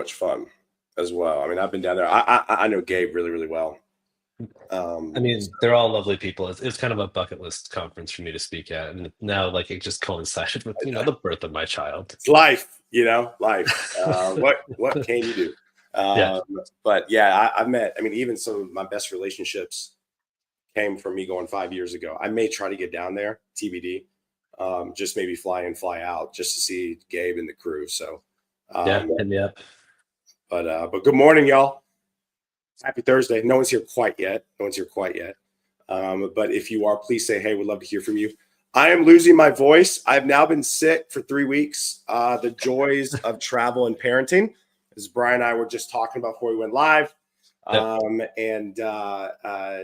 much fun as well. I mean, I've been down there. I know Gabe really, really well. I mean, they're all lovely people. It's kind of a bucket list conference for me to speak at, and now like it just coincided with the birth of my child. It's life, life. What can you do? Yeah, But yeah, I've met. I mean, even some of my best relationships came from me going 5 years ago. I may try to get down there, TBD. Just maybe fly in, fly out, just to see Gabe and the crew. So, yeah, um, hit me up. but good morning, y'all. Happy Thursday. No one's here quite yet. But if you are, please say hey. We'd love to hear from you. I am losing my voice. I've now been sick for 3 weeks. The joys of travel and parenting, as Brian and I were just talking about before we went live. Yep.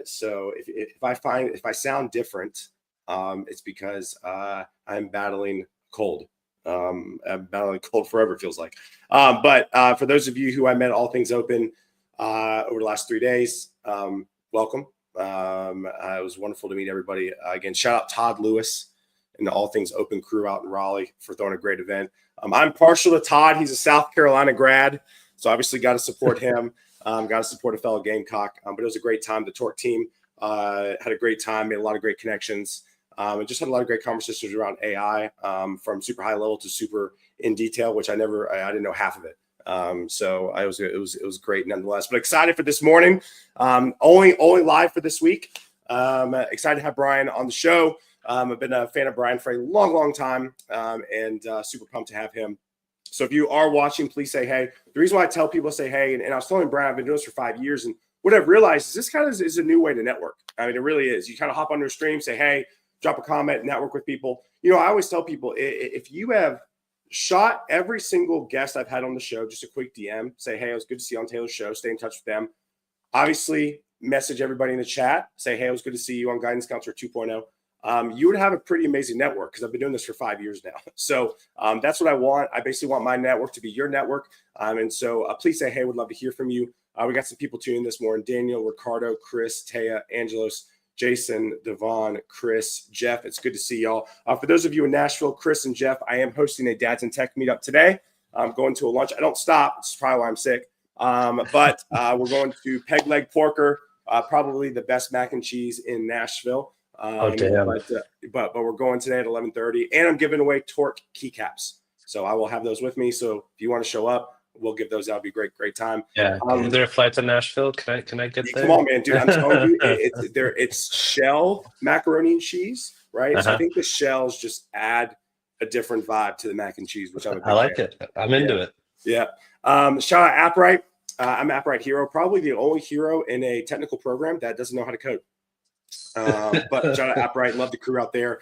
So if I sound different, it's because I'm battling cold. I'm battling cold forever, it feels like. But for those of you who I met at All Things Open over the last 3 days, welcome. It was wonderful to meet everybody. Again, shout out Todd Lewis and the All Things Open crew out in Raleigh for throwing a great event. I'm partial to Todd. He's a South Carolina grad, so obviously got to support him. Got to support a fellow Gamecock. But it was a great time. The Torque team had a great time, made a lot of great connections, and just had a lot of great conversations around AI, from super high level to super in detail, which I didn't know half of it. So it was great nonetheless. But excited for this morning. Only live for this week. Excited to have Brian on the show. I've been a fan of Brian for a long time, and super pumped to have him. So if you are watching, please say hey. The reason why I tell people to say hey, and I was telling Brian, I've been doing this for 5 years, and what I've realized is this kind of is a new way to network. I mean, it really is. You kind of hop on your stream, say hey, drop a comment, network with people. I always tell people, if you have shot every single guest I've had on the show, just a quick DM, say, hey, it was good to see you on Taylor's show. Stay in touch with them. Obviously, message everybody in the chat. Say, hey, it was good to see you on Guidance Counselor 2.0. You would have a pretty amazing network because I've been doing this for 5 years now. So that's what I want. I basically want my network to be your network. And so please say, hey, would love to hear from you. We got some people tuning in this morning. Daniel, Ricardo, Chris, Taya, Angelos, Jason, Devon, Chris, Jeff. It's good to see y'all. For those of you in Nashville, Chris and Jeff, I am hosting a Dads and Tech meetup today. I'm going to a lunch. I don't stop. It's probably why I'm sick. But we're going to Peg Leg Porker, probably the best mac and cheese in Nashville. Oh damn! But we're going today at 11:30, and I'm giving away Torque keycaps. So I will have those with me. So if you want to show up, we'll give those out. It'll be great time. Yeah, is there a flight to Nashville? Can I get there? Come on, man, dude! I'm telling you, it's shell macaroni and cheese, right? Uh-huh. So I think the shells just add a different vibe to the mac and cheese, which I'm a big I like fan. it. I'm into it. Yeah. Shout out Appright. I'm Appright Hero, probably the only hero in a technical program that doesn't know how to code. But shout out Appright, love the crew out there.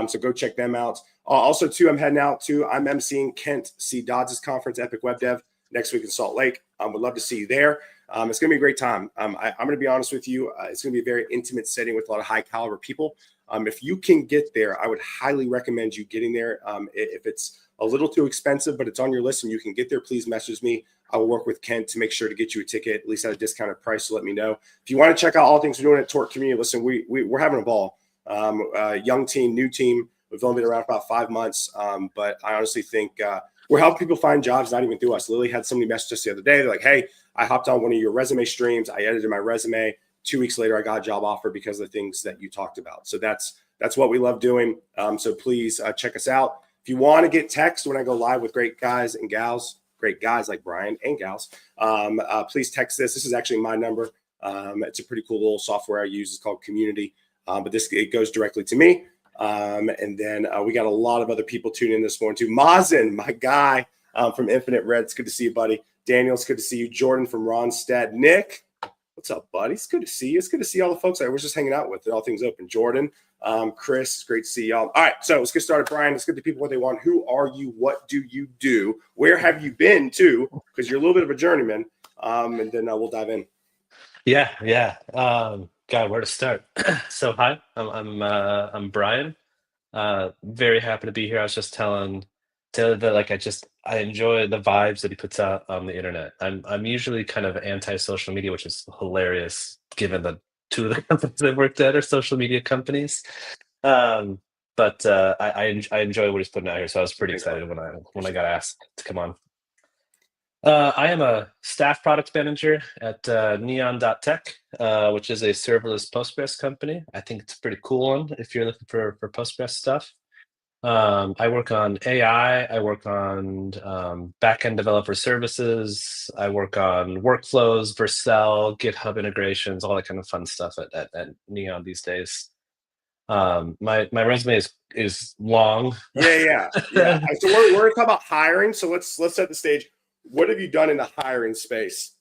So go check them out. Also, too, I'm emceeing Kent C. Dodds' conference, Epic Web Dev, next week in Salt Lake. Would love to see you there. It's going to be a great time. I'm going to be honest with you. It's going to be a very intimate setting with a lot of high caliber people. If you can get there, I would highly recommend you getting there. If it's a little too expensive, but it's on your list and you can get there, please message me. I will work with Kent to make sure to get you a ticket, at least at a discounted price. So let me know. If you want to check out all things we're doing at Torque Community, listen, we're having a ball. Young team, new team. We've only been around for about 5 months, but I honestly think we're helping people find jobs, not even through us. Lily had somebody message us the other day. They're like, hey, I hopped on one of your resume streams. I edited my resume. 2 weeks later, I got a job offer because of the things that you talked about. So that's what we love doing. So please check us out. If you want to get text when I go live with great guys and gals, great guys like Brian and gals, please text this. This is actually my number. It's a pretty cool little software I use. It's called Community. But it goes directly to me. And then we got a lot of other people tuning in this morning too. Mazen, my guy from Infinite Red. It's good to see you, buddy. Daniel, it's good to see you. Jordan from Ronstadt. Nick, what's up, buddy? It's good to see you. It's good to see all the folks I was just hanging out with at All Things Open. Jordan, Chris, it's great to see y'all. All right, so let's get started. Brian, let's get the people what they want. Who are you? What do you do? Where have you been to? Because you're a little bit of a journeyman. And then we'll dive in. Yeah. God, where to start? So hi, I'm Brian. Very happy to be here. I was just telling Taylor that I enjoy the vibes that he puts out on the internet. I'm usually kind of anti-social media, which is hilarious given that two of the companies I've worked at are social media companies. But I enjoy what he's putting out here, so I was pretty excited when I got asked to come on. I am a staff product manager at Neon.tech, which is a serverless Postgres company. I think it's a pretty cool one if you're looking for Postgres stuff. I work on AI. I work on backend developer services. I work on workflows, Vercel, GitHub integrations, all that kind of fun stuff at Neon these days. My resume is long. Yeah. So we're gonna talk about hiring. So let's set the stage. What have you done in the hiring space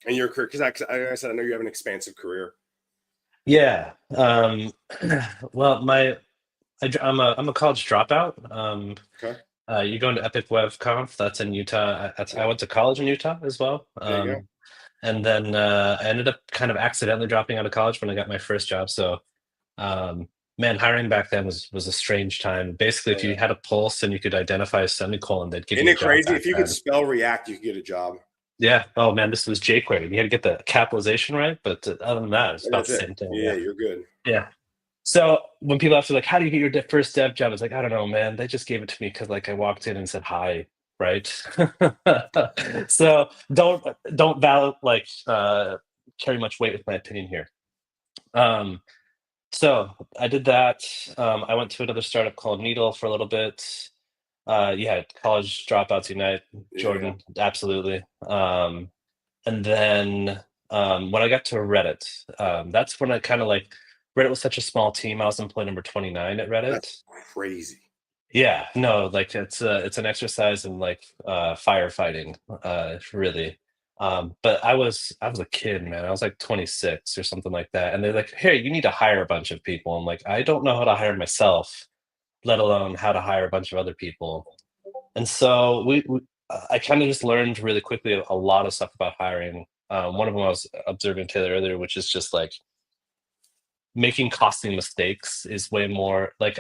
in your career? Because like I said, I know you have an expansive career. Yeah. Well, I'm a college dropout. Okay. You going to Epic Web Conf? That's in Utah. I Yeah. went to college in Utah as well. There you go. And then I ended up kind of accidentally dropping out of college when I got my first job. So, um, man, hiring back then was a strange time. Basically, if Oh, you yeah. had a pulse and you could identify a semicolon, they'd give Isn't you a it job crazy? back If you could then. spell React, you could get a job. Yeah. Oh man, this was jQuery. You had to get the capitalization right, but other than that, it's And about that's the it. same thing. Yeah, Yeah. you're good. Yeah. So when people ask me like, "How do you get your first dev job?" It's like, I don't know, man. They just gave it to me because like I walked in and said hi, right? So don't carry much weight with my opinion here. Um, so I did that. I went to another startup called Needle for a little bit. Yeah, college dropouts unite, Yeah. Jordan, absolutely. And then when I got to Reddit, that's when I kind of like Reddit was such a small team. I was employee number 29 at That's Reddit. crazy. Yeah, no, like it's an exercise in like firefighting, really. But I was a kid, man. I was like 26 or something like that. And they're like, "Hey, you need to hire a bunch of people." I'm like, I don't know how to hire myself, let alone how to hire a bunch of other people. And so I kind of just learned really quickly a lot of stuff about hiring. One of them I was observing Taylor earlier, which is just like making costing mistakes is way more like,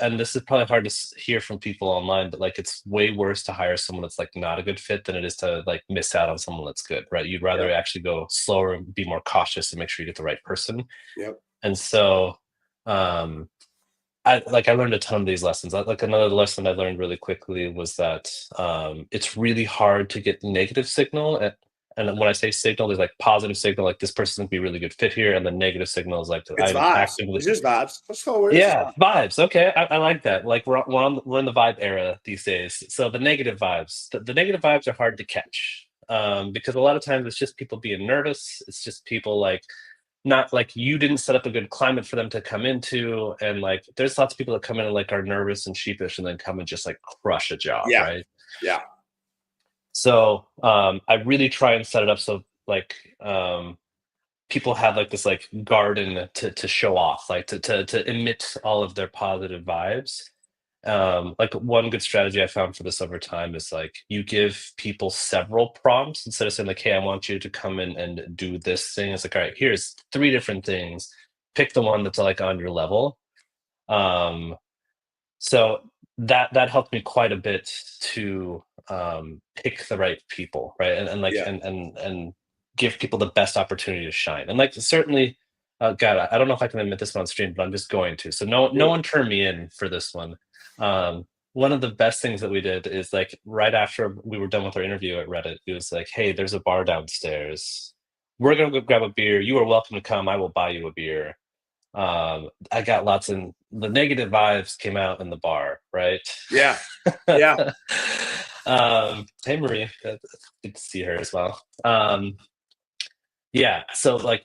and this is probably hard to hear from people online, but like it's way worse to hire someone that's like not a good fit than it is to like miss out on someone that's good, right? You'd rather Yep. actually go slower and be more cautious and make sure you get the right person. Yep. And so, um, I learned a ton of these lessons. Like another lesson I learned really quickly was that it's really hard to get negative signal. And when I say signal, there's like positive signal, like this person's gonna be a really good fit here, and the negative signal is like It's I'm vibes. actively, It's just vibes. Let's call it what it is. yeah, vibes. Okay, I like that. Like we're in the vibe era these days. So the negative vibes, the negative vibes are hard to catch because a lot of times it's just people being nervous. It's just people like not like you didn't set up a good climate for them to come into, and like there's lots of people that come in and like are nervous and sheepish and then come and just like crush a job, Yeah. right? Yeah. So I really try and set it up so like people have like this like garden to show off, like to emit all of their positive vibes. Like one good strategy I found for this over time is like you give people several prompts instead of saying like, "Hey, I want you to come in and do this thing." It's like, "All right, here's three different things. Pick the one that's like on your level." Um, so that helped me quite a bit to pick the right people, right? And like Yeah. and give people the best opportunity to shine. And like certainly, God, I don't know if I can admit this one on stream, but I'm just going to. So no Yep. one turned me in for this one. One of the best things that we did is like right after we were done with our interview at Reddit, it was like, "Hey, there's a bar downstairs. We're gonna go grab a beer. You are welcome to come. I will buy you a beer." I got lots of the negative vibes came out in the bar, right? Yeah. Yeah. Hey Marie, good to see her as well. Yeah, so like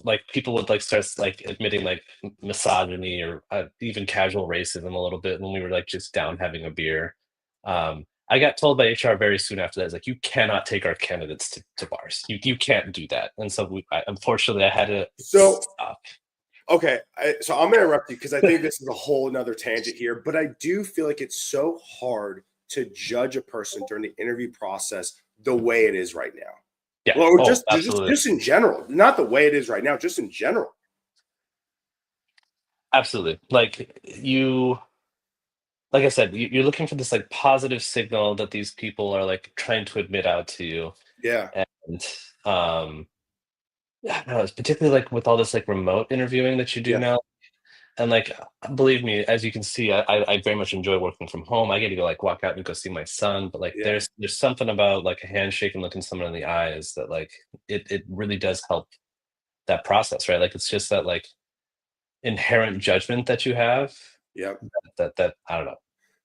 like people would like start like admitting like misogyny or even casual racism a little bit when we were like just down having a beer. I got told by HR very soon after that, it's like you cannot take our candidates to bars. You can't do that, and so unfortunately I had to So stop. okay, so I'm gonna interrupt you because I think this is a whole another tangent here, but I do feel like it's so hard to judge a person during the interview process the way it is right now. Yeah. Well, or Oh, just just absolutely. just in general, not the way it is right now, just in general. Absolutely. Like I said, you're looking for this like positive signal that these people are like trying to admit out to you. Yeah. And yeah, no, it's particularly like with all this like remote interviewing that you do Yes. now. And like, believe me, as you can see, I very much enjoy working from home. I get to go like walk out and go see my son, but like Yeah. there's something about like a handshake and looking someone in the eyes that like it really does help that process, right? Like it's just that like inherent judgment that you have Yep. that I don't know.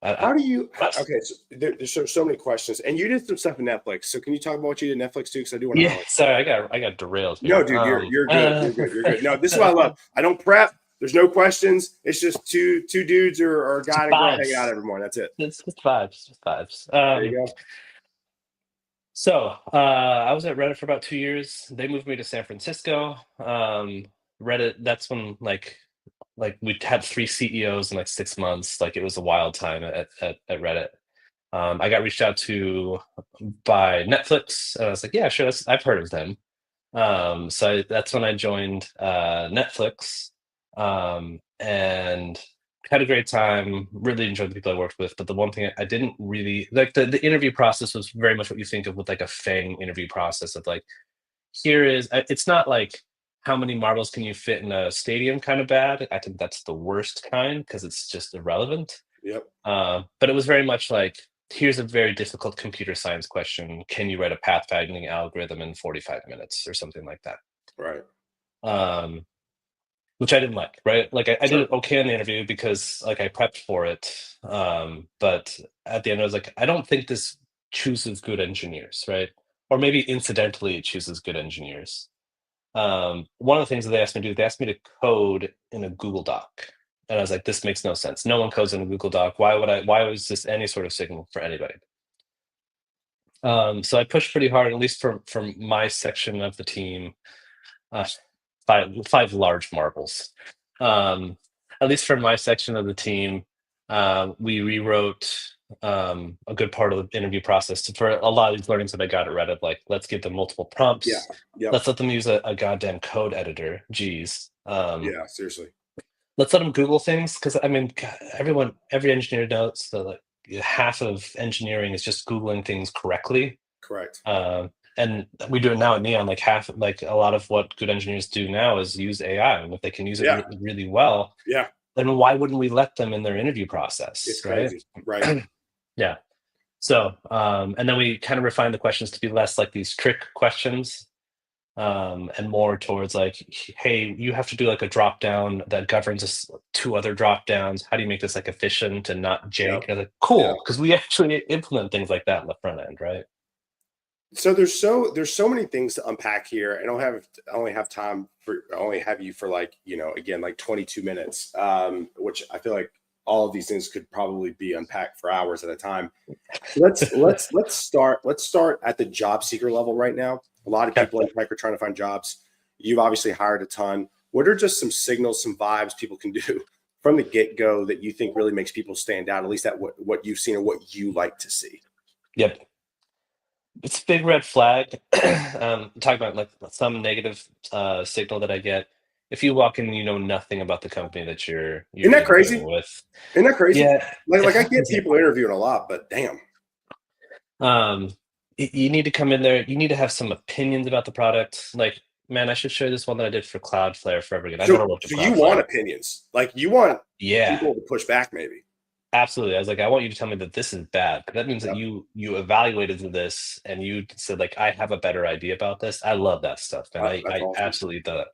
How do you? But Okay, so there's so many questions, and you did some stuff in Netflix. So can you talk about what you did in Netflix too? Because I do want to yeah, highlight. sorry, I got derailed No, here. dude, you're good. You're good. You're good. No, this is what I love. I don't prep. There's no questions. It's just two dudes or a guy Just and a girl hanging out vibes. every morning. That's it. It's just vibes, just vibes. There you go. So I was at Reddit for about 2 years. They moved me to San Francisco. Reddit, that's when like we had three CEOs in like 6 months. Like it was a wild time at Reddit. I got reached out to by Netflix, and I was like, yeah, sure, I've heard of them. That's when I joined Netflix, and had a great time. Really enjoyed the people I worked with. But the one thing I didn't really like, the interview process was very much what you think of with like a FANG interview process of like, it's not like how many marbles can you fit in a stadium kind of bad. I think that's the worst kind because it's just irrelevant. Yep. But it was very much like, here's a very difficult computer science question. Can you write a pathfinding algorithm in 45 minutes or something like that? Right. Um, which I didn't like, right? Like I did Sure. it okay in the interview because like I prepped for it. But at the end I was like, I don't think this chooses good engineers, right? Or maybe incidentally it chooses good engineers. One of the things that they asked me to do, they asked me to code in a Google Doc. And I was like, this makes no sense. No one codes in a Google Doc. Why was this any sort of signal for anybody? So I pushed pretty hard, at least from my section of the team, uh, five large marbles. Um, at least for my section of the team, we rewrote a good part of the interview process for a lot of these learnings that I got at Reddit. Like, let's give them multiple Yeah. prompts. Yep. Let's let them use a goddamn code editor. Geez. Yeah. Seriously. Let's let them Google things because I mean, God, every engineer knows that like half of engineering is just Googling things correctly. Correct. And we do it now at Neon. Like a lot of what good engineers do now is use AI, and if they can use it Yeah. really well, Yeah. then why wouldn't we let them in their interview process, It's right? crazy. Right. Yeah. So, and then we kind of refined the questions to be less like these trick questions, and more towards like, hey, you have to do like a drop down that governs two other drop downs. How do you make this like efficient and not jank? Yep. And like, Yeah. cool, because we actually implement things like that in the front end, right? So there's so many things to unpack here. I only have time for I only have you for like, again, like 22 minutes. Which I feel like all of these things could probably be unpacked for hours at a time. So let's start at the job seeker level right now. A lot of Okay. people in tech are trying to find jobs. You've obviously hired a ton. What are just some signals, some vibes people can do from the get-go that you think really makes people stand out, at least at what you've seen or what you like to see? Yep. It's a big red flag. Talk about like some negative signal that I get. If you walk in and you know nothing about the company that you're Isn't that interviewing crazy? with, Isn't that crazy? yeah, Like I get people interviewing a lot, but damn. um, you need to come in there. You need to have some opinions about the product. Like, man, I should share this one that I did for Cloudflare forever ago. I So never worked with so you want Cloudflare. opinions. Like you want Yeah, people to push back maybe. absolutely. I was like, I want you to tell me that this is bad. That means that Yep. you evaluated this and you said like, I have a better idea about this. I love that stuff, and That's I awesome. absolutely do that.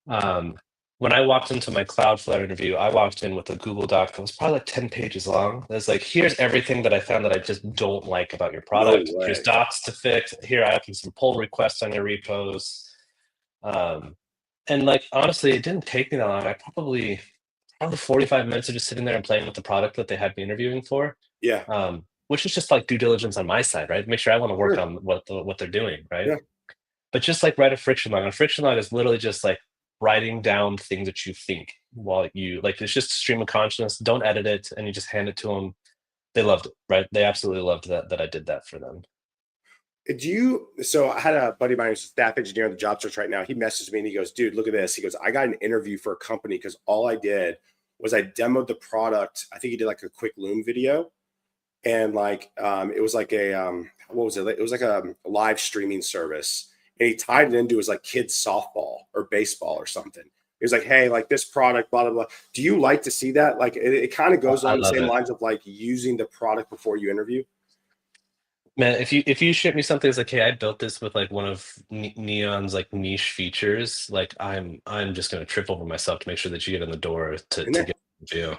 Um, when I walked into my Cloudflare interview, I walked in with a Google Doc that was probably like 10 pages long. It's like, here's everything that I found that I just don't like about your No product. Here's way. docs to fix. Here, I have some pull requests on your repos. Um, and like, honestly, it didn't take me that long. Probably 45 minutes of just sitting there and playing with the product that they had me interviewing for. Yeah. Which is just like due diligence on my side, right? Make sure I want to work Sure. on what they're doing, right? Yeah. But just like write a friction log. A friction log is literally just like writing down things that you think while you like, it's just a stream of consciousness. Don't edit it, and you just hand it to them. They loved it, right? They absolutely loved that I did that for them. So I had a buddy of mine who's a staff engineer on the job search right now. He messaged me and he goes, dude, look at this. He goes, I got an interview for a company because all I did was I demoed the product. I think he did like a quick Loom video. And like it was like a what was it? It was like a live streaming service. And he tied it into his like kids softball or baseball or something. It's like, hey, like this product, blah blah blah. Do you like to see that? Like it kind of goes I along the love same it. lines of like using the product before you interview. Man, if you ship me something that's like, hey, I built this with like one of Neon's like niche features, like I'm just gonna trip over myself to make sure that you get in the door to Isn't to it? get a review.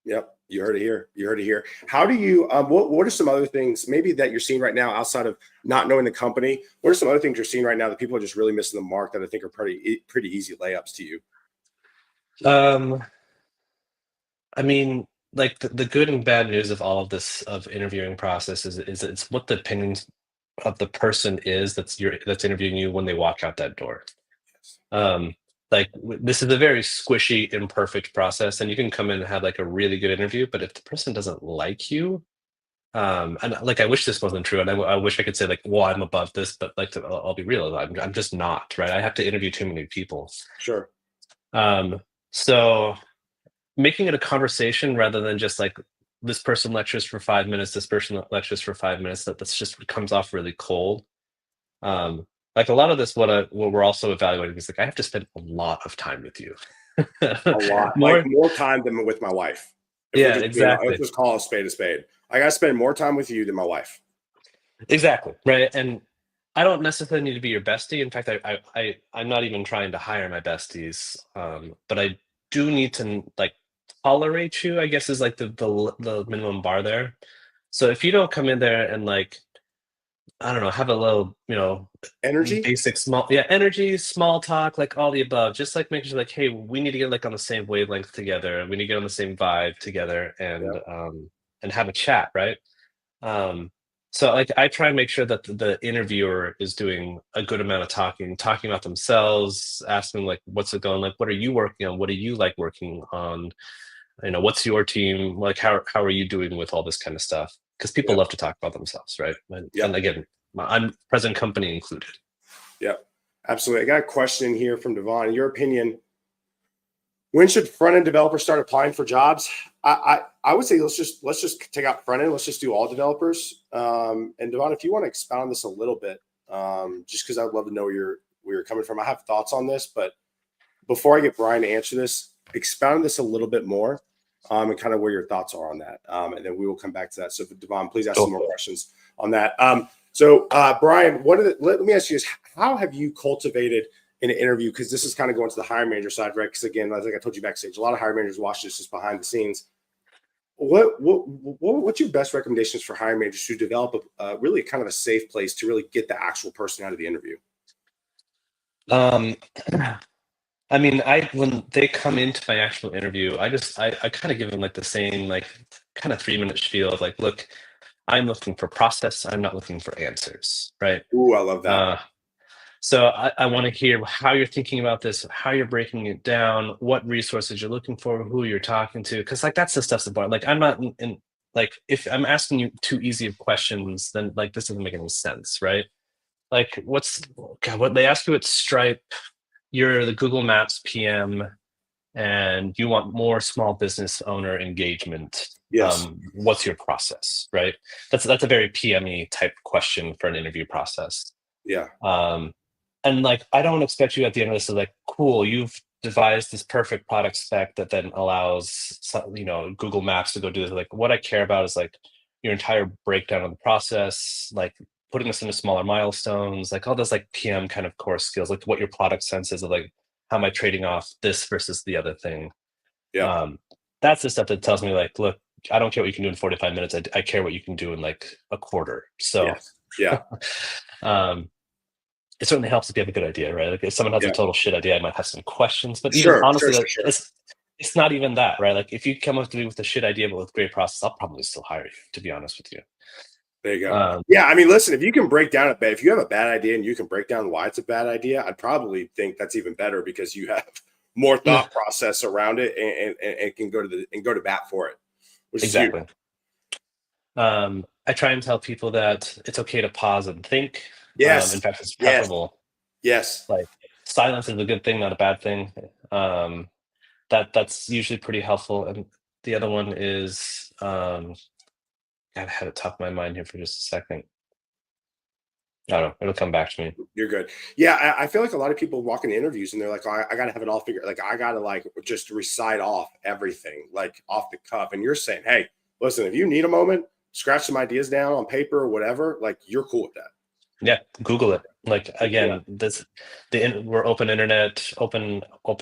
Yep, you heard it here. You heard it here. How do you? What are some other things maybe that you're seeing right now outside of not knowing the company? What are some other things you're seeing right now that people are just really missing the mark that I think are pretty easy layups to you? Um, I mean, like the good and bad news of all of this of interviewing process is it's what the opinions of the person is that's interviewing you when they walk out that door. Yes. Um, like this is a very squishy, imperfect process, and you can come in and have like a really good interview, but if the person doesn't like you, and like I wish this wasn't true, and I wish I could say like, well, I'm above this, but like I'll be real, I'm just not, right? I have to interview too many people. Sure. So making it a conversation rather than just like this person lectures for 5 minutes, this person lectures for 5 minutes, that's just comes off really cold. Um, like a lot of this, what we're also evaluating is like I have to spend a lot of time with you. A lot, like More, more time than with my wife. If we're yeah, just being, let's exactly. just call a spade a spade. I got to spend more time with you than my wife. Exactly, right? And I don't necessarily need to be your bestie. In fact, I'm not even trying to hire my besties. But I do need to like tolerate you, I guess is like the minimum bar there. So if you don't come in there and like, I don't know, have a little, Energy. basic small, yeah, energy, small talk, like all the above, just like making sure like, hey, we need to get like on the same wavelength together. We need to get on the same vibe together Yep. and have a chat, right? Um, so like I try and make sure that the interviewer is doing a good amount of talking about themselves, asking like, what's it going like? What are you working on? What do you like working on? What's your team like? How are you doing with all this kind of stuff? Because people Yep. love to talk about themselves, right? And Yep. again, I'm present company included. Yep. Absolutely. I got a question here from Devon. In your opinion, when should front end developers start applying for jobs? I would say let's just take out front end. Let's just do all developers. And Devon, if you want to expound on this a little bit, just because I'd love to know where you're coming from. I have thoughts on this, but before I get Brian to answer this, expound on this a little bit more, and kind of where your thoughts are on that, and then we will come back to that. So, Devon, please ask some Cool. more questions on that. Brian, let me ask you this: how have you cultivated in an interview? Because this is kind of going to the hiring manager side, right? Because again, like I told you backstage, a lot of hiring managers watch this just behind the scenes. What's your best recommendations for hiring managers to develop really kind of a safe place to really get the actual person out of the interview? Um, I mean, I when they come into my actual interview, I kind of give them like the same like kind of 3 minute spiel of like, look, I'm looking for process. I'm not looking for answers, right? Ooh, I love that. Uh, so I want to hear how you're thinking about this, how you're breaking it down, what resources you're looking for, who you're talking to, because like that's the stuff's important. Like I'm not in like if I'm asking you too easy of questions, then like this doesn't make any sense, right? Like what they ask you at Stripe, you're the Google Maps PM and you want more small business owner engagement. Yes. What's your process, right? That's a very PME type question for an interview process. Yeah. um, and like I don't expect you at the end of this to like, cool, you've devised this perfect product spec that then allows Google Maps to go do this. Like what I care about is like your entire breakdown of the process, like putting this into smaller milestones, like all those like PM kind of core skills, like what your product sense is of like how am I trading off this versus the other thing. Yeah. um, that's the stuff that tells me like, look, I don't care what you can do in 45 minutes. I care what you can do in like a quarter. So Yes. Yeah. um, it certainly helps if you have a good idea, right? Like if someone has a Yeah. total shit idea, I might have some questions. But even Sure. Sure. honestly, Sure. that Sure. it's not even that, right? Like if you come up to me with a shit idea but with great process, I'll probably still hire you, to be honest with you. There you go. Um, Yeah. I mean, listen, if you can break down a bad, if you have a bad idea and you can break down why it's a bad idea, I'd probably think that's even better because you have more yeah, thought process around it and can go to bat for it, which is huge. exactly. I try and tell people that it's okay to pause and think. In Yes. fact, it's Yes. preferable. Yes. Like silence is a good thing, not a bad thing. Um, that's usually pretty helpful. And the other one is, God, I had it top of my mind here for just a second. I don't know. It'll come back to me. You're good. Yeah, I feel like a lot of people walk in interviews and they're like, oh, I got to have it all figured. Like, I got to like just recite off everything, like off the cuff. And you're saying, hey, listen, if you need a moment, scratch some ideas down on paper or whatever, like you're cool with that. Yeah, Google it. Like Yeah. again, we're open internet, open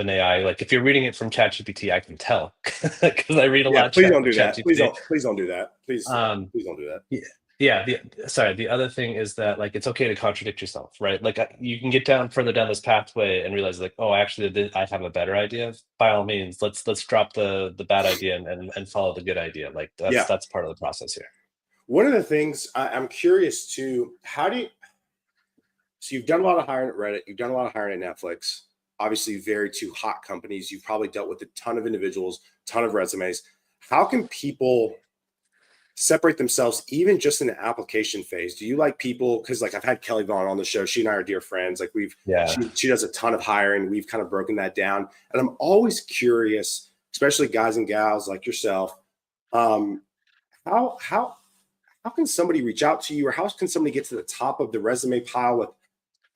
AI. Like if you're reading it from ChatGPT, I can tell because I read a Yeah. lot of Please chat don't do that. ChatGPT. Please don't do that. Um, Please don't do that. yeah, yeah. Sorry. The other thing is that like it's okay to contradict yourself, right? Like you can get down further down this pathway and realize like, oh, actually, I have a better idea. By all means, let's drop the bad idea and follow the good idea. Like Yeah. that's part of the process here. One of the things I'm curious to, so you've done a lot of hiring at Reddit, you've done a lot of hiring at Netflix, obviously very two hot companies. You've probably dealt with a ton of individuals, ton of resumes. How can people separate themselves even just in the application phase? Do you like people, because like I've had Kelly Vaughn on the show, she and I are dear friends, like Yeah. she does a ton of hiring, we've kind of broken that down, and I'm always curious, especially guys and gals like yourself, um how can somebody reach out to you, or how can somebody get to the top of the resume pile with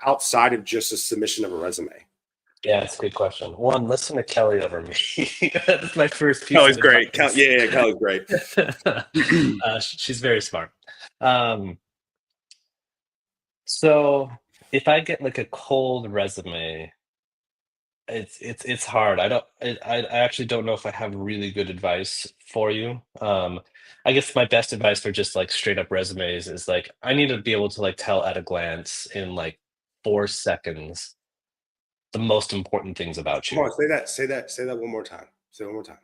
outside of just a submission of a resume? Yeah, it's a good question. One, listen to Kelly over me. That's my first piece Kelly's of great. advice. Yeah, Kelly's great. She's very smart. Um, so if I get like a cold resume, it's hard. I actually don't know if I have really good advice for you. I guess my best advice for just like straight up resumes is like I need to be able to like tell at a glance in like 4 seconds the most important things about Come you. on, say that one more time. Say it one more time.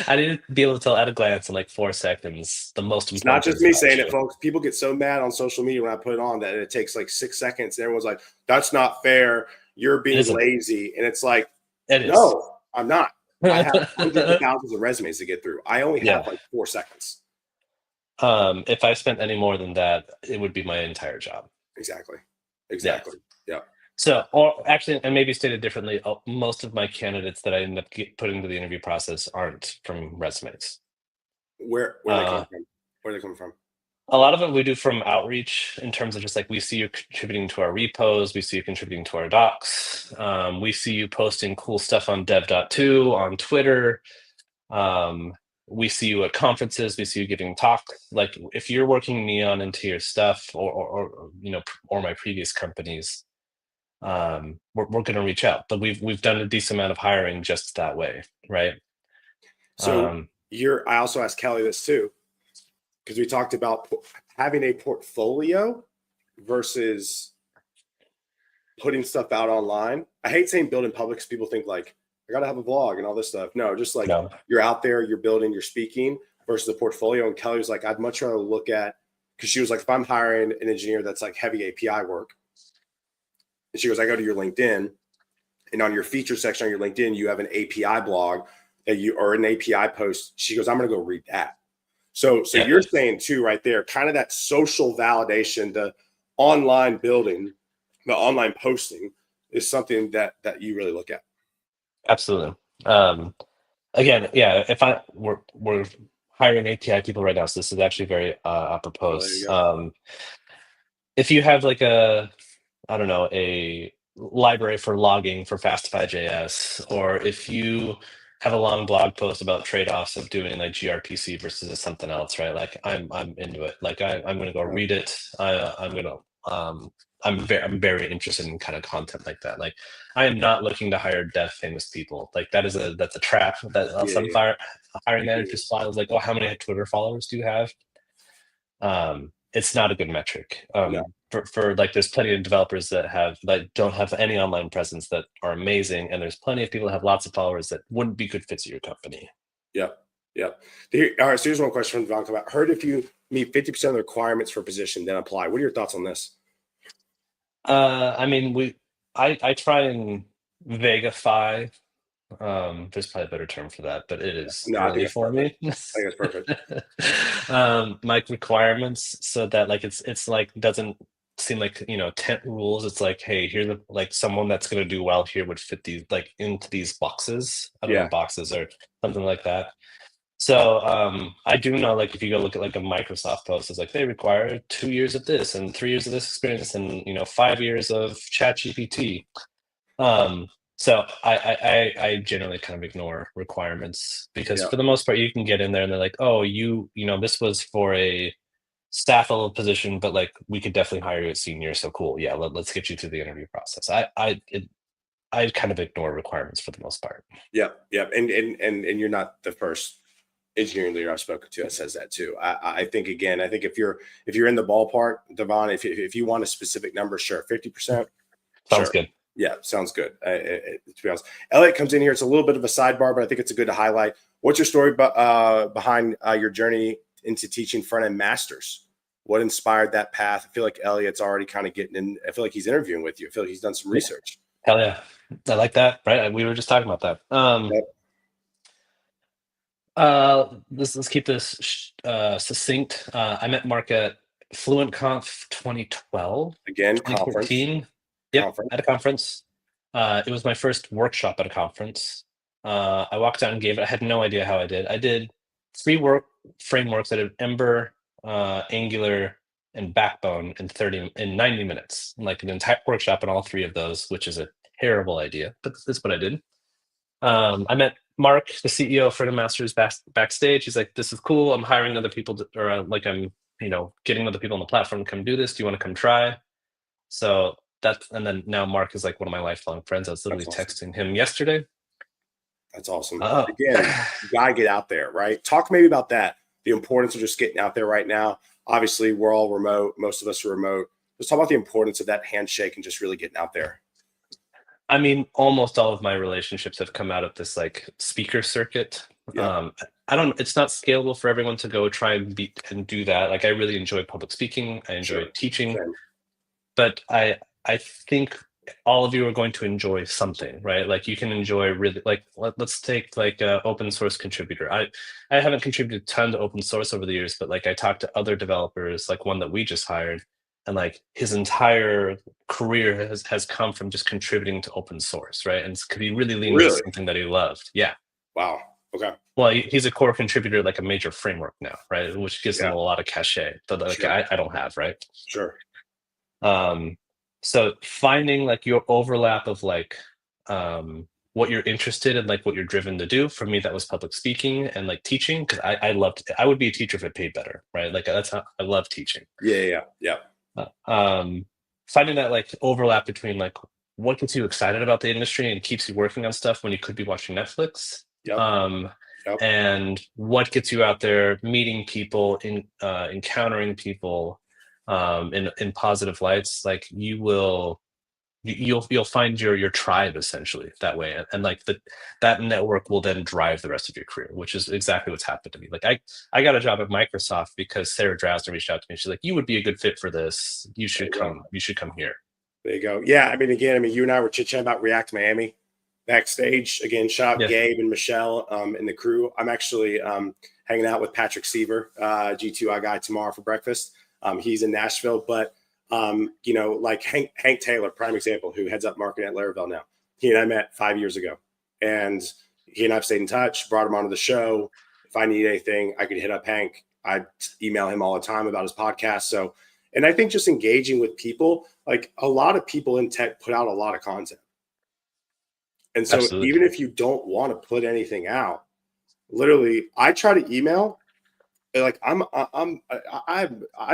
I need to be able to tell at a glance in like 4 seconds the most It's not important just things me about saying it, you. folks. People get so mad on social media when I put it on that it takes like 6 seconds. And everyone's like, that's not fair. You're It being isn't. lazy. And it's like, It is. no, I'm not. I have hundreds of thousands of resumes to get through. I only have Yeah. like 4 seconds. If I spent any more than that, it would be my entire job. Exactly. Yeah. Exactly. Yeah. So, or actually, and maybe stated differently, most of my candidates that I end up putting into the interview process aren't from resumes. Where are they Uh, coming from? Where are they coming from? a lot of it we do from outreach in terms of just like we see you contributing to our repos, we see you contributing to our docs, we see you posting cool stuff on dev.to, on Twitter. Um, we see you at conferences, we see you giving talks. Like if you're working Neon into your stuff or or my previous companies, we're going to reach out. But we've done a decent amount of hiring just that way, right? So Um, I also asked Kelly this too, because we talked about having a portfolio versus putting stuff out online. I hate saying build in public because people think like I gotta have a blog and all this stuff. No, just like no, you're out there, you're building, you're speaking versus the portfolio. And Kelly was like, I'd much rather look at, because she was like, if I'm hiring an engineer that's like heavy API work, and she goes, I go to your LinkedIn, and on your feature section on your LinkedIn, you have an API blog that you or an API post. She goes, I'm gonna go read that. So yeah, you're saying too, right there, kind of that social validation, the online building, the online posting is something that you really look at. absolutely. Um, again, yeah, if we're hiring API people right now, so this is actually very Oh, apropos. there you go. If you have like I don't know, a library for logging for Fastify.js, or if you have a long blog post about trade-offs of doing like gRPC versus something else, right? Like I'm into it. Like I'm gonna go Yeah. read it. I'm gonna I'm very interested in kind of content like that. Like I am not looking to hire dev famous people. Like that's a trap that Yeah, some yeah, hiring I hear you. managers file is like, oh, how many Twitter followers do you have? It's not a good metric. No, For like, there's plenty of developers that don't have any online presence that are amazing, and there's plenty of people that have lots of followers that wouldn't be good fits at your company. yep, yep. All right, so here's one question from Ivanka. Heard if you meet 50% of the requirements for a position, then apply. What are your thoughts on this? I mean, I try and vegify. There's probably a better term for that, but it is No, I think early that's for perfect. me. I think that's perfect. My requirements so that like it's like doesn't seem like tent rules. It's like, hey, here's like someone that's gonna do well here would fit these like into these boxes. I don't know, Yeah, boxes or something like that. So I do know, like, if you go look at like a Microsoft post, it's like they require 2 years of this and 3 years of this experience and 5 years of ChatGPT. Um, so I generally kind of ignore requirements because Yeah. for the most part you can get in there and they're like, oh, this was for a staff level position, but like we could definitely hire you at senior. So cool, yeah, let's get you through the interview process. I kind of ignore requirements for the most part. Yeah. Yeah. And you're not the first engineering leader I've spoken to that says that too. I think again, I think if you're in the ballpark, Devon, if you want a specific number, sure, 50%, Sounds sure. good. Yeah, sounds good. To be honest, Elliot comes in here. It's a little bit of a sidebar, but I think it's a good to highlight. What's your story behind your journey into teaching front end masters? What inspired that path? I feel like Elliot's already kind of getting in. I feel like he's interviewing with you. I feel like he's done some Yeah. research. Hell yeah, I like that. Right, we were just talking about that. Yep. Let's keep this succinct. I met Mark at FluentConf 2012, Again, conference, 2014. Yep, conference. at a conference. It was my first workshop at a conference. I walked out and gave it. I had no idea how I did. I did three work frameworks. I did Ember, Angular, and Backbone in 90 minutes, like an entire workshop in all three of those, which is a terrible idea, but that's what I did. I met Mark, the CEO of Freedom Masters, backstage. He's like, "This is cool. I'm hiring other people, like I'm, getting other people on the platform to come do this. Do you want to come try?" So and then now Mark is like one of my lifelong friends. I was literally That's awesome. texting him yesterday. That's awesome. Oh, Again, you gotta get out there, right? Talk maybe about that. The importance of just getting out there right now. Obviously, we're all remote. Most of us are remote. Let's talk about the importance of that handshake and just really getting out there. I mean, almost all of my relationships have come out of this like speaker circuit. Yep. I don't. It's not scalable for everyone to go try and do that. Like, I really enjoy public speaking. I enjoy Sure. teaching. Same. But I think all of you are going to enjoy something, right? Like, you can enjoy really, like, let's take like a open source contributor. I haven't contributed a ton to open source over the years, but like I talked to other developers, like one that we just hired, and like his entire career has come from just contributing to open source, right? And because he really leaned into Really? something that he loved. Yeah. Wow. Okay. Well, he's a core contributor, like a major framework now, right? Which gives him Yeah. a lot of cachet that like Sure. I don't have, right? Sure. Um, so finding like your overlap of like what you're interested in, like what you're driven to do. For me, that was public speaking and like teaching, because I loved I would be a teacher if it paid better, right? Like, that's how I love teaching. Yeah. Yeah. Yeah. Um, finding that like overlap between like what gets you excited about the industry and keeps you working on stuff when you could be watching Netflix. Yep. Um, Yep. and what gets you out there meeting people, encountering people in positive lights. Like, you'll find your tribe essentially that way, and like that network will then drive the rest of your career, which is exactly what's happened to me. Like, I got a job at Microsoft because Sarah Drasner reached out to me. She's like, "You would be a good fit for this. You There should you go. come. You should come here." There you go. Yeah. I mean, again, you and I were chit chatting about React Miami backstage. Again, shout out Yeah. Gabe and Michelle and the crew. I'm actually hanging out with Patrick Seaver, G2I guy, tomorrow for breakfast. He's in Nashville, but like Hank Taylor, prime example, who heads up marketing at Laravel now. He and I met 5 years ago, and he and I've stayed in touch. Brought him onto the show. If I need anything, I could hit up Hank. I email him all the time about his podcast. So, and I think just engaging with people, like a lot of people in tech put out a lot of content. And so Absolutely. even if you don't want to put anything out, literally, I try to email. Like I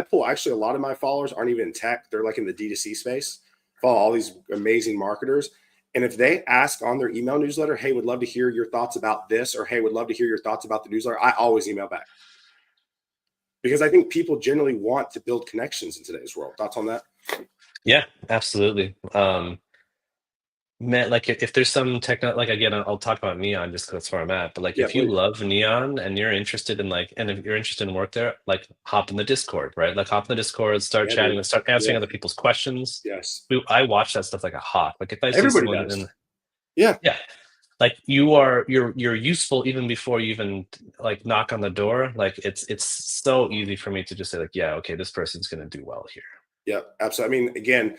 pull, actually, a lot of my followers aren't even in tech. They're like in the D2C space. Follow all these amazing marketers. And if they ask on their email newsletter, "Hey, would love to hear your thoughts about this," or "Hey, would love to hear your thoughts about the newsletter," I always email back, because I think people generally want to build connections in today's world. Thoughts on that? Yeah, absolutely. Man, like, if there's some like, again, I'll talk about Neon just because that's where I'm at. But like, Yeah, if you please. love Neon and you're interested in like, and if you're interested in work there, like, hop in the Discord, right? Like, hop in the Discord, start Yeah, chatting, dude. and start answering Yeah. other people's questions. Yes. I watch that stuff like a hawk. Like, if I see Everybody someone does. Yeah. yeah, like, you're useful even before you even like knock on the door. Like, it's so easy for me to just say like, yeah, okay, this person's gonna do well here. Yeah. Absolutely. I mean, again,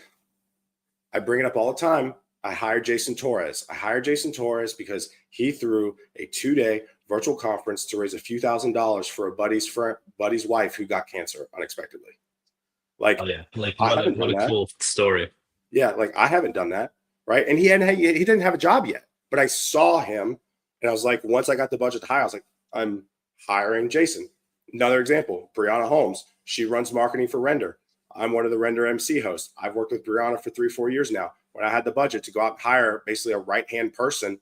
I bring it up all the time. I hired Jason Torres. I hired Jason Torres because he threw a 2-day virtual conference to raise a few $1,000s for a buddy's wife who got cancer unexpectedly. Oh Like, yeah, like I haven't what done a that. cool story. Yeah, like I haven't done that, right? And he didn't have a job yet, but I saw him, and I was like, once I got the budget high, I was like, I'm hiring Jason. Another example, Brianna Holmes. She runs marketing for Render. I'm one of the Render MC hosts. I've worked with Brianna for 3-4 years now. When I had the budget to go out and hire basically a right hand person,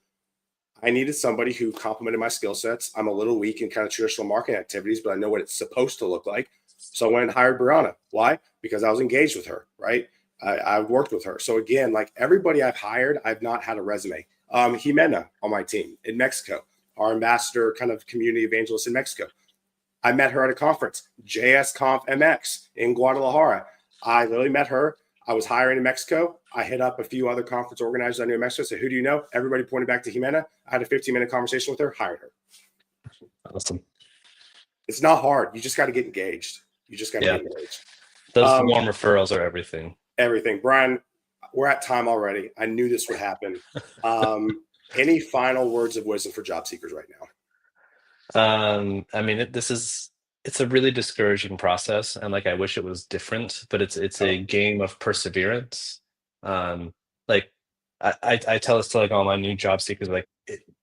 I needed somebody who complemented my skill sets. I'm a little weak in kind of traditional marketing activities, but I know what it's supposed to look like. So I went and hired Brianna. Why? Because I was engaged with her, right? I've worked with her. So again, like everybody I've hired, I've not had a resume. Jimena on my team in Mexico, our ambassador, kind of community evangelist in Mexico. I met her at a conference, JSConf MX in Guadalajara. I literally met her. I was hiring in Mexico. I hit up a few other conference organizers I knew in Mexico. Said, who do you know? Everybody pointed back to Jimena. I had a 15-minute conversation with her, hired her. Awesome. It's not hard. You just got to get engaged. You just got to Yeah, get engaged. those warm referrals are everything. Everything. Brian, we're at time already. I knew this would happen. Any final words of wisdom for job seekers right now? I mean, it's a really discouraging process, and like I wish it was different, but it's a Oh, game of perseverance. Like I tell this to like all my new job seekers, like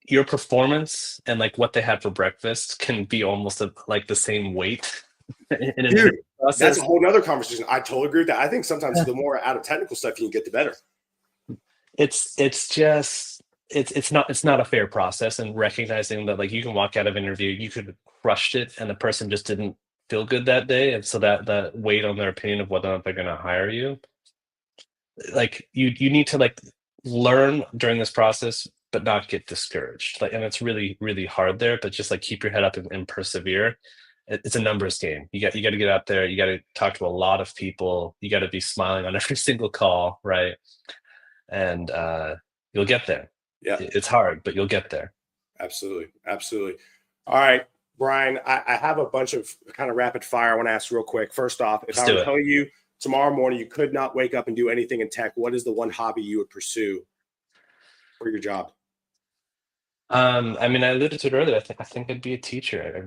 your performance and like what they had for breakfast can be almost like the same weight in an interview dude, that's a process. whole nother conversation. I totally agree with that. I think sometimes the more out of technical stuff you can get, the better. It's just it's not a fair process, and recognizing that like you can walk out of interview, you could have crushed it and the person just didn't feel good that day, and so that weight on their opinion of whether or not they're going to hire you, like you need to like learn during this process but not get discouraged, like, and it's really really hard there, but just like keep your head up and persevere. It's a numbers game. You got to get out there, you got to talk to a lot of people, you got to be smiling on every single call, right? And you'll get there. Yeah, It's hard, but you'll get there. absolutely. Absolutely. All right, Brian, I have a bunch of kind of rapid fire I want to ask real quick. First off, if Let's I were do to it. tell you tomorrow morning you could not wake up and do anything in tech, what is the one hobby you would pursue for your job? I mean, I alluded to it earlier. I think I'd be a teacher. I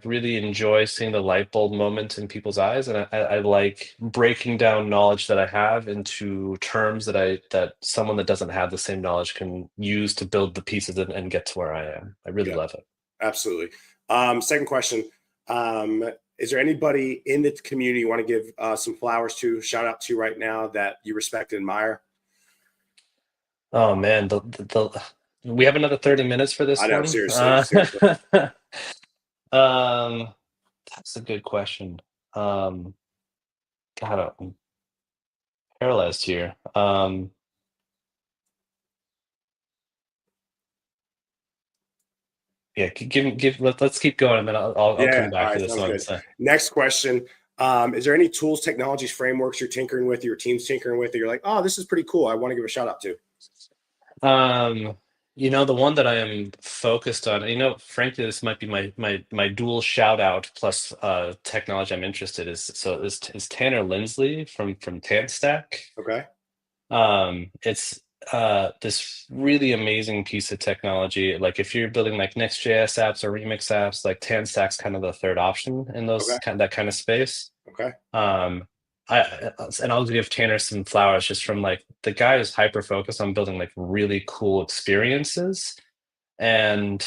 really enjoy seeing the light bulb moment in people's eyes, and I like breaking down knowledge that I have into terms that someone that doesn't have the same knowledge can use to build the pieces and get to where I am. I really Yeah, love it. absolutely. Second question. Is there anybody in the community you want to give some flowers to, shout out to right now that you respect and admire? Oh man, we have another 30 minutes for I this know, one. seriously, seriously. Um, that's a good question. Um, God, I'm paralyzed here. Yeah, let's keep going, and then I'll Yeah. come All back to right. this Sounds one. good. So, Next question. Is there any tools, technologies, frameworks you're tinkering with, your team's tinkering with, that you're like, oh, this is pretty cool, I want to give a shout out to? um, the one that I am focused on, frankly, this might be my dual shout out plus technology I'm interested is Tanner Lindsley from TanStack. Okay. It's this really amazing piece of technology. Like if you're building like Next.js apps or Remix apps, like TanStack's kind of the third option in Okay. that kind of space. Okay. Um, and I'll give Tanner some flowers just from like the guy is hyper focused on building like really cool experiences, and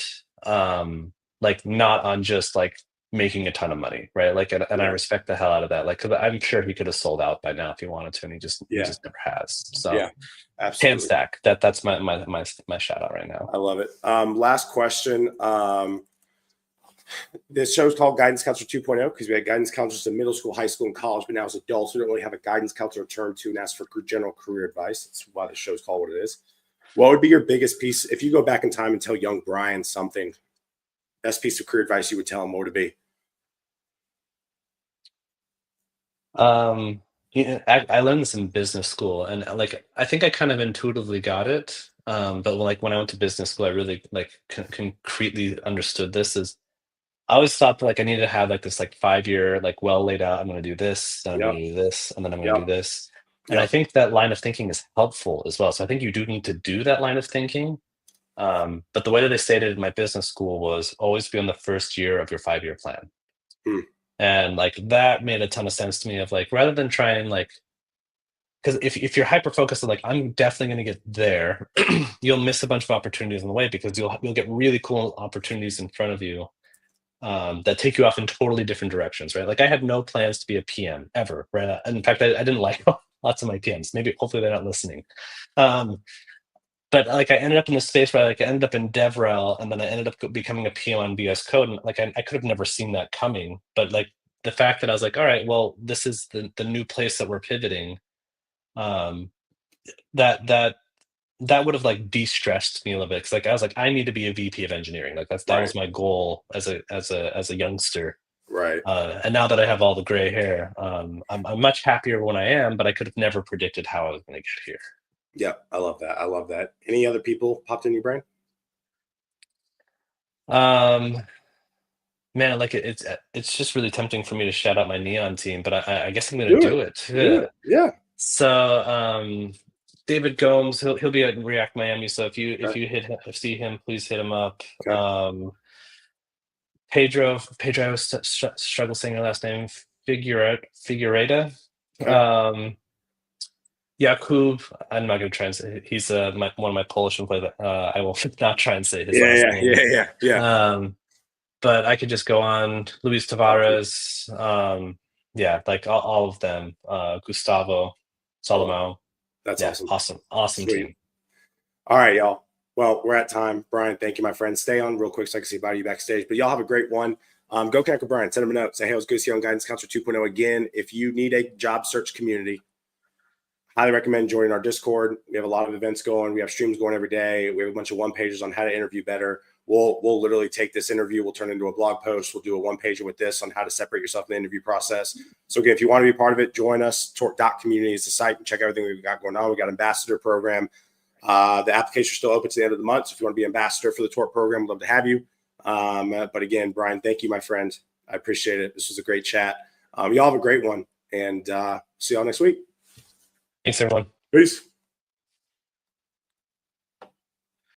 like not on just like making a ton of money, right? Like, and I Yeah. respect the hell out of that. Like, 'cause I'm sure he could have sold out by now if he wanted to, and he Yeah. just never has. So Yeah. Absolutely. TanStack, that's my shout out right now. I love it. Last question. This show's called Guidance Counselor 2.0 because we had guidance counselors in middle school, high school, and college, but now as adults, we don't really have a guidance counselor to turn to and ask for general career advice. That's why the show's called what it is. What would be your biggest piece if you go back in time and tell young Brian something? Best piece of career advice you would tell him, what would it be? I learned this in business school, and like I think I kind of intuitively got it. But like when I went to business school, I really like concretely understood this. Is I always thought that like I needed to have like this like 5 year like well laid out. I'm going to do this, then I'm going Yep. to do this, and then I'm going to do Yep. this. And I Yep. think that line of thinking is helpful as well. So I think you do need to do that line of thinking. But the way that they stated in my business school was always be on the first year of your 5-year plan. Hmm. And like that made a ton of sense to me of like rather than trying like because if you're hyper focused on like I'm definitely going to get there, you'll miss a bunch of opportunities on the way because you'll get really cool opportunities in front of you that take you off in totally different directions, right? Like I had no plans to be a PM ever, right? And in fact, I didn't like lots of my PMs. Maybe hopefully they're not listening. Um, but like I ended up in this space where like I ended up in DevRel, and then I ended up becoming a PM on VS Code, and like I could have never seen that coming. But like the fact that I was like, all right, well, this is the new place that we're pivoting. Um, that that would have like de-stressed me a little bit because like I was like I need to be a VP of engineering. Like that Right. was my goal as a youngster. Right. And now that I have all the gray hair, I'm much happier when I am, but I could have never predicted how I was going to get here. Yep. I love that. I love that. Any other people popped in your brain? Um, Man, like it's just really tempting for me to shout out my Neon team, but I guess I'm going to Do do it. it. Do Yeah. it. Yeah. So David Gomes, he'll be at React Miami. So if Okay. you see him, please hit him up. Okay. Pedro, I was struggle saying your last name. Figureta. Okay. Um, Jakub, I'm not going to try and say he's one of my Polish employees. I will not try and say his Yeah. last Yeah. name. Yeah. Yeah. Yeah. But I could just go on. Luis Awesome. Tavares, yeah, like all of them. Gustavo, I love it. Salomo. That's Yeah, awesome. awesome Sweet. team. All right, y'all. Well, we're at time. Brian, thank you, my friend. Stay on real quick so I can see about you backstage. But y'all have a great one. Go connect with Brian. Send him a note. Say, hey, it was good to see you on Guidance Counselor 2.0 again. If you need a job search community, highly recommend joining our Discord. We have a lot of events going. We have streams going every day. We have a bunch of one pages on how to interview better. We'll literally take this interview. We'll turn it into a blog post. We'll do a one pager with this on how to separate yourself in the interview process. So again, if you want to be part of it, join us. Torque.community is the site and check everything we've got going on. We got ambassador program. The applications are still open to the end of the month. So if you want to be ambassador for the Torque program, we'd love to have you. But again, Brian, thank you, my friend. I appreciate it. This was a great chat. Y'all have a great one, and see y'all next week. Thanks, everyone. Peace.